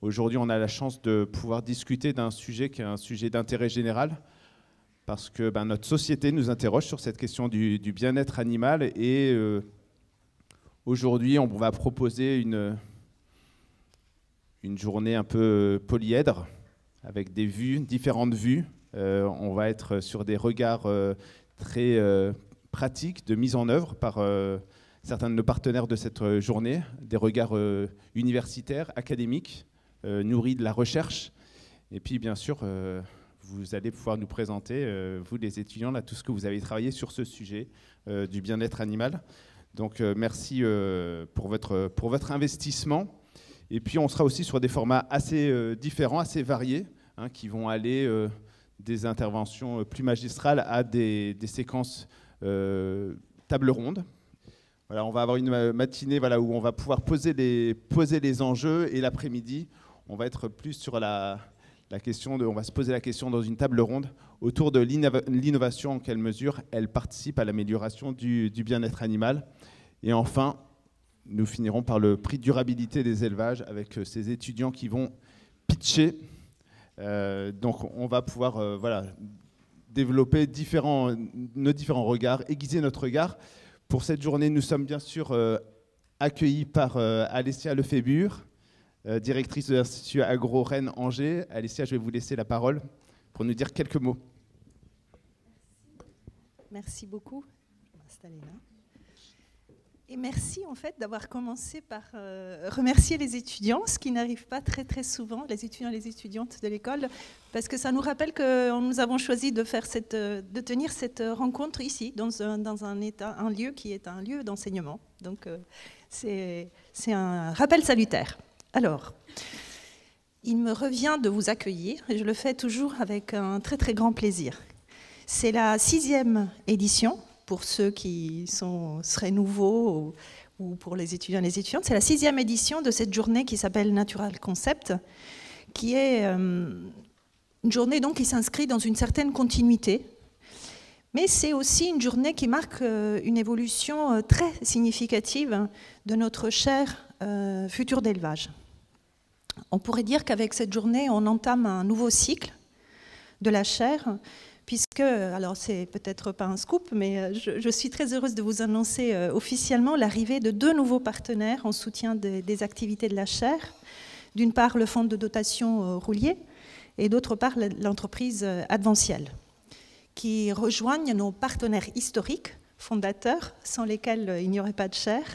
Aujourd'hui, on a la chance de pouvoir discuter d'un sujet qui est un sujet d'intérêt général, parce que notre société nous interroge sur cette question du bien-être animal. Et aujourd'hui, on va proposer une journée un peu polyèdre, avec des vues, différentes vues. On va être sur des regards très pratiques de mise en œuvre par certains de nos partenaires de cette journée, des regards universitaires, académiques, nourris de la recherche. Et puis, bien sûr, vous allez pouvoir nous présenter, vous les étudiants, là, tout ce que vous avez travaillé sur ce sujet du bien-être animal. Donc, merci pour votre investissement. Et puis, on sera aussi sur des formats assez différents, assez variés, qui vont aller des interventions plus magistrales à des séquences table ronde. Voilà, on va avoir une matinée où on va pouvoir poser les enjeux, et l'après-midi, on va être plus sur la question on va se poser la question dans une table ronde autour de l'innovation, en quelle mesure elle participe à l'amélioration du bien-être animal. Et enfin, nous finirons par le prix de durabilité des élevages avec ces étudiants qui vont pitcher. Donc on va pouvoir développer nos différents regards, aiguiser notre regard. Pour cette journée, nous sommes bien sûr accueillis par Alessia Lefébure, directrice de l'Institut Agro Rennes Angers. Alessia, je vais vous laisser la parole pour nous dire quelques mots. Merci beaucoup. Je vais m'installer là. Et merci en fait d'avoir commencé par remercier les étudiants, ce qui n'arrive pas très très souvent, les étudiants et les étudiantes de l'école, parce que ça nous rappelle que nous avons choisi de tenir cette rencontre ici, dans un lieu qui est un lieu d'enseignement. Donc c'est un rappel salutaire. Alors, il me revient de vous accueillir, et je le fais toujours avec un très très grand plaisir. C'est la 6e édition. Pour ceux qui seraient nouveaux ou pour les étudiants et les étudiantes, c'est la 6e édition de cette journée qui s'appelle Natural Concept, qui est une journée donc qui s'inscrit dans une certaine continuité, mais c'est aussi une journée qui marque une évolution très significative de notre chaire futur d'élevage. On pourrait dire qu'avec cette journée, on entame un nouveau cycle de la chaire, puisque, alors c'est peut-être pas un scoop, mais je suis très heureuse de vous annoncer officiellement l'arrivée de 2 nouveaux partenaires en soutien des activités de la chaire. D'une part, le fonds de dotation Roulier, et d'autre part, l'entreprise Adventiel, qui rejoignent nos partenaires historiques, fondateurs, sans lesquels il n'y aurait pas de chaire.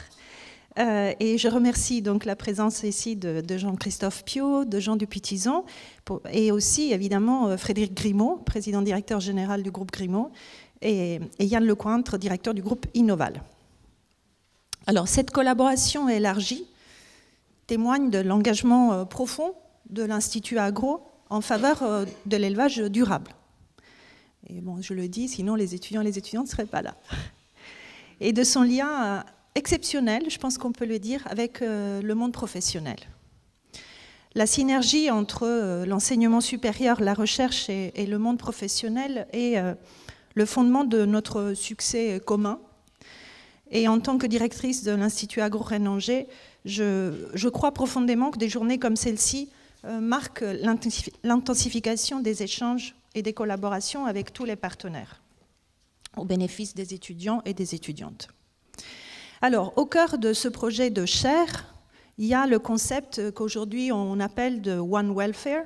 Et je remercie donc la présence ici de Jean-Christophe Piot, de Jean Dupuytison, et aussi évidemment Frédéric Grimaud, président-directeur général du groupe Grimaud, et Yann Lecointre, directeur du groupe Innoval. Alors cette collaboration élargie témoigne de l'engagement profond de l'Institut Agro en faveur de l'élevage durable. Et bon, je le dis, sinon les étudiants et les étudiantes ne seraient pas là. Et de son lien exceptionnel, je pense qu'on peut le dire, avec le monde professionnel. La synergie entre l'enseignement supérieur, la recherche et le monde professionnel est le fondement de notre succès commun. Et en tant que directrice de l'Institut Agro Rennes Angers, je crois profondément que des journées comme celle-ci marquent l'intensification des échanges et des collaborations avec tous les partenaires, au bénéfice des étudiants et des étudiantes. Alors, au cœur de ce projet de chaire, il y a le concept qu'aujourd'hui on appelle de One Welfare,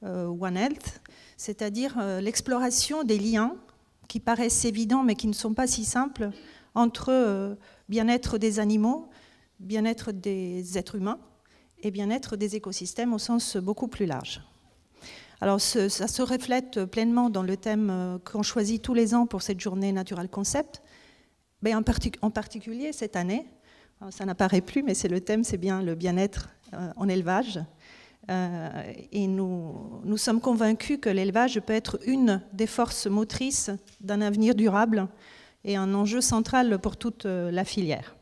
One Health, c'est-à-dire l'exploration des liens qui paraissent évidents mais qui ne sont pas si simples entre bien-être des animaux, bien-être des êtres humains et bien-être des écosystèmes au sens beaucoup plus large. Alors ça se reflète pleinement dans le thème qu'on choisit tous les ans pour cette journée Natural Concept, mais en particulier cette année, ça n'apparaît plus, mais c'est le thème, c'est bien le bien-être en élevage. Et nous sommes convaincus que l'élevage peut être une des forces motrices d'un avenir durable et un enjeu central pour toute la filière.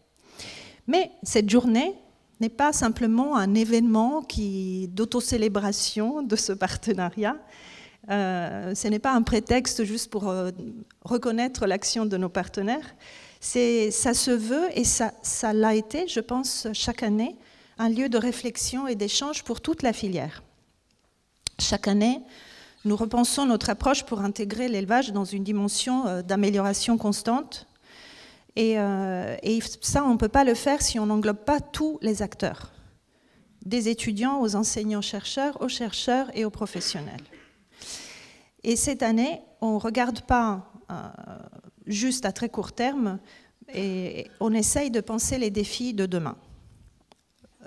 Mais cette journée n'est pas simplement un événement d'autocélébration de ce partenariat. Ce n'est pas un prétexte juste pour reconnaître l'action de nos partenaires. Ça se veut, et ça l'a été, je pense, chaque année, un lieu de réflexion et d'échange pour toute la filière. Chaque année, nous repensons notre approche pour intégrer l'élevage dans une dimension d'amélioration constante. Et ça, on ne peut pas le faire si on n'englobe pas tous les acteurs, des étudiants aux enseignants-chercheurs, aux chercheurs et aux professionnels. Et cette année, on ne regarde pas juste à très court terme, et on essaye de penser les défis de demain.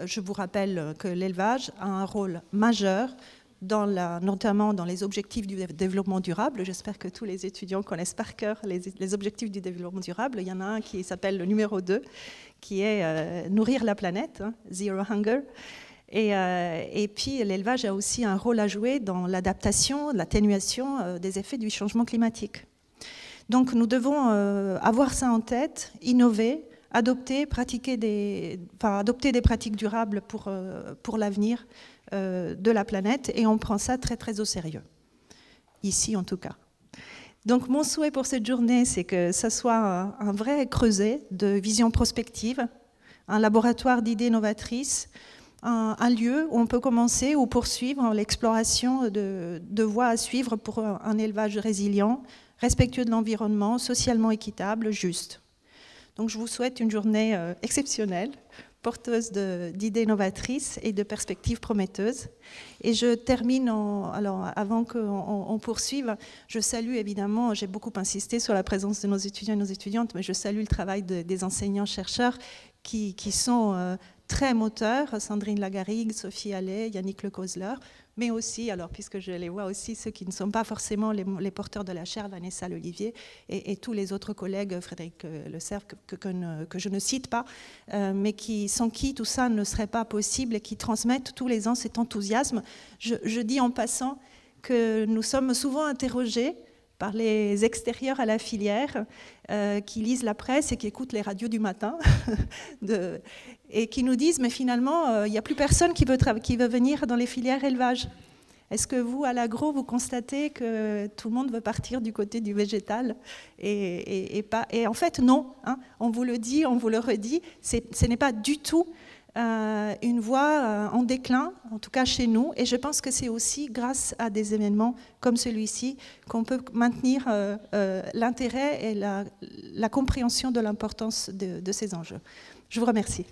Je vous rappelle que l'élevage a un rôle majeur, notamment dans les objectifs du développement durable. J'espère que tous les étudiants connaissent par cœur les objectifs du développement durable. Il y en a un qui s'appelle le numéro 2, qui est nourrir la planète, Zero Hunger. Et puis l'élevage a aussi un rôle à jouer dans l'adaptation, l'atténuation des effets du changement climatique. Donc nous devons avoir ça en tête, innover, adopter des pratiques durables pour l'avenir de la planète, et on prend ça très très au sérieux, ici en tout cas. Donc mon souhait pour cette journée, c'est que ça soit un vrai creuset de vision prospective, un laboratoire d'idées novatrices, un lieu où on peut commencer ou poursuivre l'exploration de voies à suivre pour un élevage résilient, respectueux de l'environnement, socialement équitable, juste. Donc je vous souhaite une journée exceptionnelle, porteuse d'idées novatrices et de perspectives prometteuses. Et je termine, alors avant qu'on poursuive, je salue évidemment, j'ai beaucoup insisté sur la présence de nos étudiants et nos étudiantes, mais je salue le travail des enseignants-chercheurs qui sont très moteurs, Sandrine Lagarrigue, Sophie Allais, Yannick Lecosler, mais aussi, alors puisque je les vois aussi, ceux qui ne sont pas forcément les porteurs de la chaire, Vanessa Lolivier et tous les autres collègues, Frédéric Le Cerf, que je ne cite pas, mais sans qui tout ça ne serait pas possible et qui transmettent tous les ans cet enthousiasme. Je dis en passant que nous sommes souvent interrogés par les extérieurs à la filière qui lisent la presse et qui écoutent les radios du matin et qui nous disent mais finalement il n'y a plus personne qui veut venir dans les filières élevage. Est-ce que vous, à l'agro, vous constatez que tout le monde veut partir du côté du végétal et en fait non, hein, on vous le dit, on vous le redit, ce n'est pas du tout une voie en déclin, en tout cas chez nous, et je pense que c'est aussi grâce à des événements comme celui-ci qu'on peut maintenir l'intérêt et la compréhension de l'importance de ces enjeux. Je vous remercie.